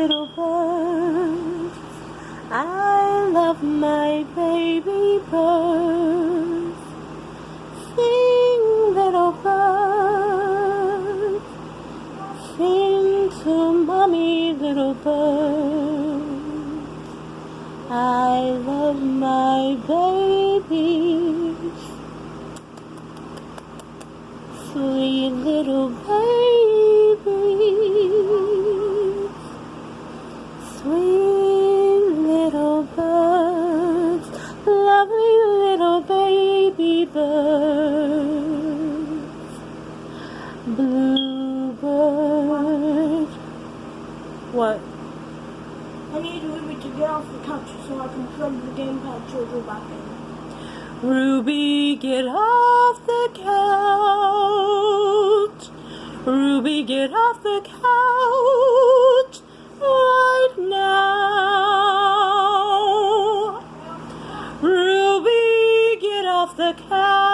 little birds. I love my baby birds. Sing, little birds. Sing to mommy, little birds. I love my babies. Sweet little babies. Sweet little birds. Lovely little baby birds. Bluebird. What? I need Ruby to get off the couch so I can plug the gamepad charger back in. Ruby, get off the couch. Ruby, get off the couch right now. Ruby, get off the couch.